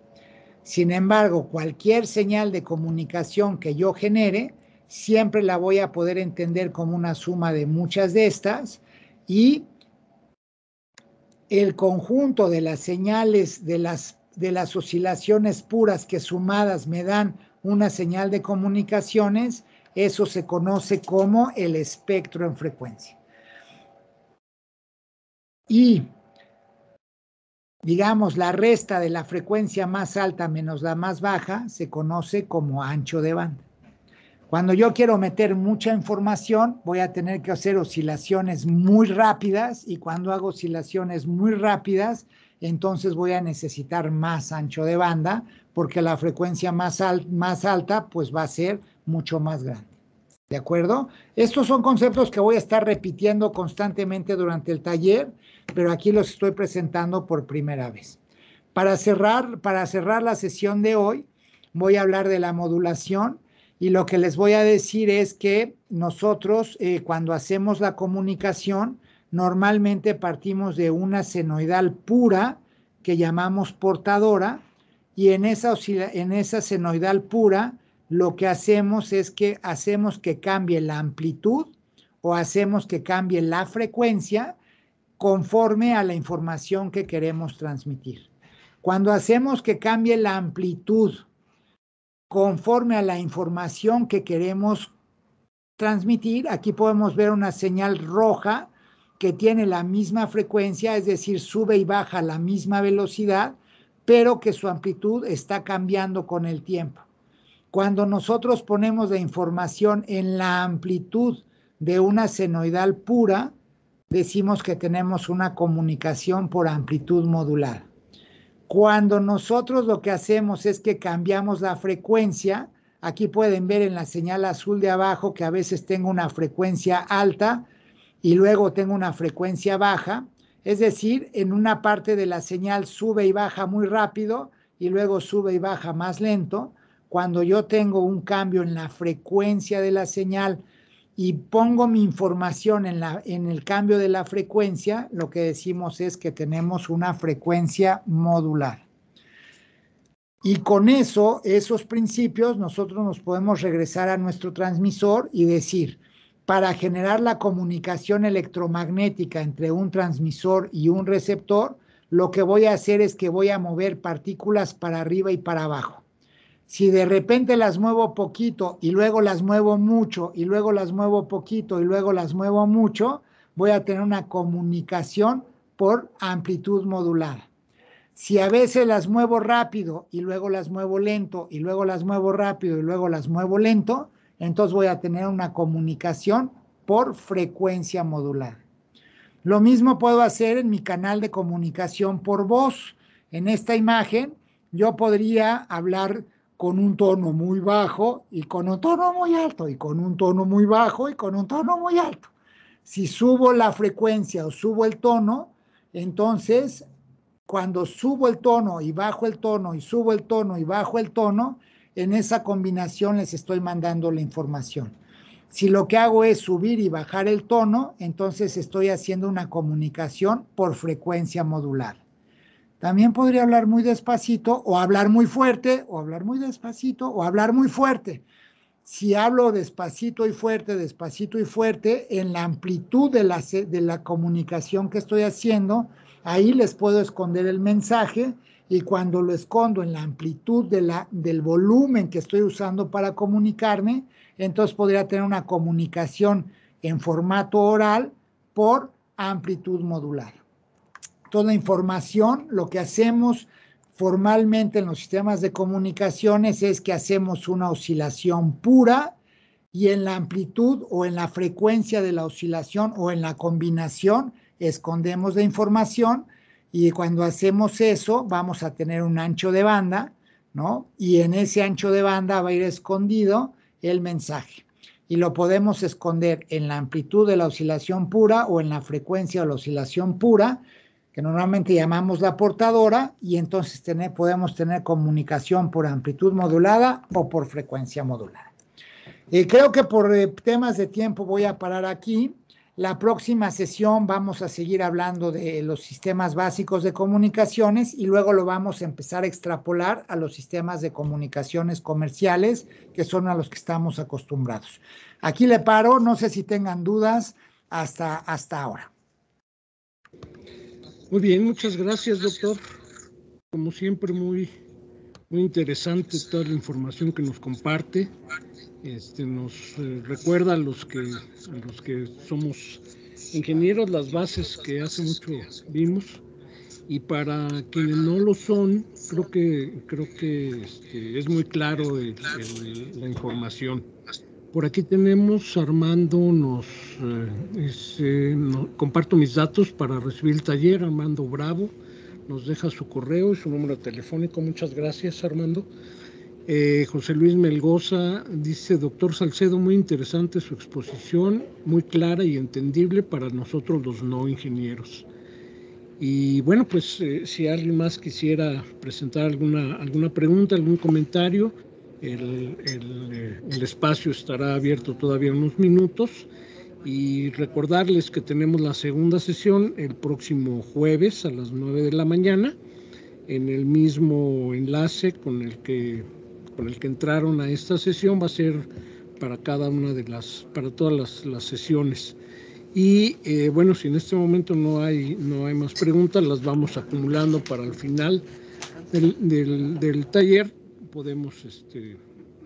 Sin embargo, cualquier señal de comunicación que yo genere, siempre la voy a poder entender como una suma de muchas de estas, y el conjunto de las señales de las oscilaciones puras que sumadas me dan una señal de comunicaciones, eso se conoce como el espectro en frecuencia. Y digamos, la resta de la frecuencia más alta menos la más baja se conoce como ancho de banda. Cuando yo quiero meter mucha información, voy a tener que hacer oscilaciones muy rápidas, y cuando hago oscilaciones muy rápidas, entonces voy a necesitar más ancho de banda, porque la frecuencia más alta pues va a ser mucho más grande. ¿De acuerdo? Estos son conceptos que voy a estar repitiendo constantemente durante el taller, pero aquí los estoy presentando por primera vez. Para cerrar la sesión de hoy, voy a hablar de la modulación, y lo que les voy a decir es que nosotros cuando hacemos la comunicación, normalmente partimos de una senoidal pura que llamamos portadora, y en esa senoidal pura lo que hacemos es que hacemos que cambie la amplitud o hacemos que cambie la frecuencia conforme a la información que queremos transmitir. Cuando hacemos que cambie la amplitud conforme a la información que queremos transmitir, aquí podemos ver una señal roja que tiene la misma frecuencia, es decir, sube y baja a la misma velocidad, pero que su amplitud está cambiando con el tiempo. Cuando nosotros ponemos la información en la amplitud de una senoidal pura, decimos que tenemos una comunicación por amplitud modulada. Cuando nosotros lo que hacemos es que cambiamos la frecuencia, aquí pueden ver en la señal azul de abajo que a veces tengo una frecuencia alta y luego tengo una frecuencia baja, es decir, en una parte de la señal sube y baja muy rápido y luego sube y baja más lento. Cuando yo tengo un cambio en la frecuencia de la señal y pongo mi información en el cambio de la frecuencia, lo que decimos es que tenemos una frecuencia modular. Y con eso, esos principios, nosotros nos podemos regresar a nuestro transmisor y decir, para generar la comunicación electromagnética entre un transmisor y un receptor, lo que voy a hacer es que voy a mover partículas para arriba y para abajo. Si de repente las muevo poquito y luego las muevo mucho y luego las muevo poquito y luego las muevo mucho, voy a tener una comunicación por amplitud modulada. Si a veces las muevo rápido y luego las muevo lento y luego las muevo rápido y luego las muevo lento, entonces voy a tener una comunicación por frecuencia modulada. Lo mismo puedo hacer en mi canal de comunicación por voz. En esta imagen yo podría hablar con un tono muy bajo y con un tono muy alto y con un tono muy bajo y con un tono muy alto. Si subo la frecuencia o subo el tono, entonces cuando subo el tono y bajo el tono y subo el tono y bajo el tono, en esa combinación les estoy mandando la información. Si lo que hago es subir y bajar el tono, entonces estoy haciendo una comunicación por frecuencia modular. También podría hablar muy despacito o hablar muy fuerte o hablar muy despacito o hablar muy fuerte. Si hablo despacito y fuerte, en la amplitud de la comunicación que estoy haciendo, ahí les puedo esconder el mensaje, y cuando lo escondo en la amplitud del volumen que estoy usando para comunicarme, entonces podría tener una comunicación en formato oral por amplitud modular. Toda la información, lo que hacemos formalmente en los sistemas de comunicaciones es que hacemos una oscilación pura, y en la amplitud o en la frecuencia de la oscilación o en la combinación escondemos la información, y cuando hacemos eso vamos a tener un ancho de banda, ¿no? Y en ese ancho de banda va a ir escondido el mensaje, y lo podemos esconder en la amplitud de la oscilación pura o en la frecuencia de la oscilación pura, que normalmente llamamos la portadora, y entonces podemos tener comunicación por amplitud modulada o por frecuencia modulada. Creo que por temas de tiempo voy a parar aquí. La próxima sesión vamos a seguir hablando de los sistemas básicos de comunicaciones y luego lo vamos a empezar a extrapolar a los sistemas de comunicaciones comerciales, que son a los que estamos acostumbrados. Aquí le paro, no sé si tengan dudas hasta ahora. Muy bien, muchas gracias, doctor. Como siempre, muy interesante toda la información que nos comparte. Nos recuerda a los que somos ingenieros las bases que hace mucho vimos, y para quienes no lo son, creo que es muy claro la información. Por aquí tenemos, Armando comparto mis datos para recibir el taller. Armando Bravo nos deja su correo y su número telefónico. Muchas gracias, Armando. José Luis Melgoza dice: doctor Salcedo, muy interesante su exposición, muy clara y entendible para nosotros los no ingenieros. Y bueno, pues si alguien más quisiera presentar alguna pregunta, algún comentario, el espacio estará abierto todavía unos minutos. Y recordarles que tenemos la segunda sesión el próximo jueves a las 9 de la mañana, en el mismo enlace con el que entraron a esta sesión. Va a ser para para todas las sesiones. Y bueno, si en este momento no hay más preguntas, las vamos acumulando para el final del taller. Podemos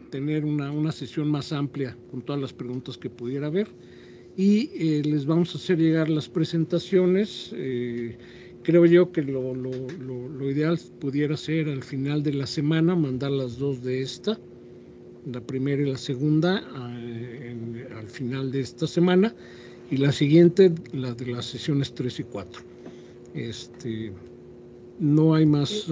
tener una sesión más amplia con todas las preguntas que pudiera haber, y les vamos a hacer llegar las presentaciones. Creo yo que lo ideal pudiera ser al final de la semana mandar las dos de esta, la primera y la segunda, al final de esta semana, y la siguiente, la de las sesiones 3 y 4. No hay más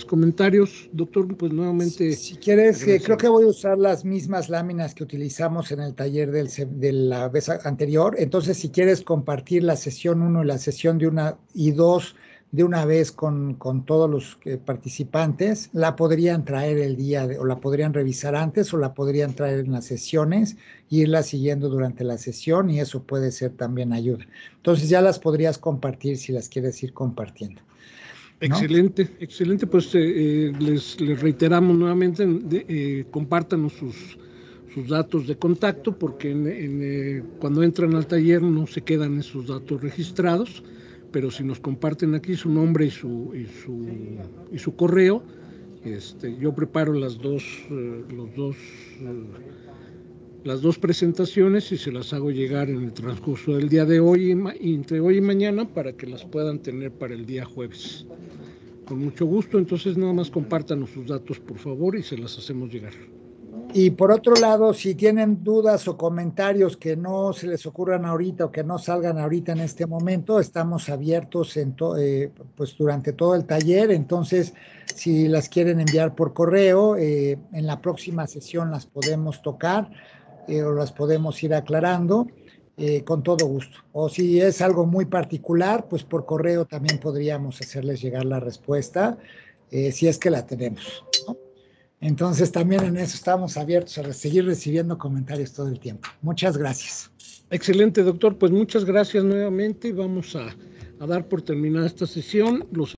comentarios, doctor. Pues nuevamente, si quieres, creo que voy a usar las mismas láminas que utilizamos en el taller de la vez anterior. Entonces, si quieres compartir la sesión 1 y la sesión de 1 y 2 de una vez con todos los participantes, la podrían traer el día o la podrían revisar antes, o la podrían traer en las sesiones e irla siguiendo durante la sesión, y eso puede ser también ayuda. Entonces ya las podrías compartir si las quieres ir compartiendo, ¿no? Excelente. Pues les reiteramos nuevamente, compártanos sus datos de contacto, porque cuando entran al taller no se quedan esos datos registrados, pero si nos comparten aquí su nombre y su correo, yo preparo las dos presentaciones y se las hago llegar en el transcurso del día de hoy, entre hoy y mañana, para que las puedan tener para el día jueves. Con mucho gusto. Entonces, nada más compártanos sus datos, por favor, y se las hacemos llegar. Y por otro lado, si tienen dudas o comentarios que no se les ocurran ahorita o que no salgan ahorita en este momento, estamos abiertos pues durante todo el taller. Entonces, si las quieren enviar por correo, en la próxima sesión las podemos tocar o las podemos ir aclarando con todo gusto. O si es algo muy particular, pues por correo también podríamos hacerles llegar la respuesta, si es que la tenemos, ¿no? Entonces, también en eso estamos abiertos a seguir recibiendo comentarios todo el tiempo. Muchas gracias. Excelente, doctor. Pues muchas gracias nuevamente. Vamos a dar por terminada esta sesión.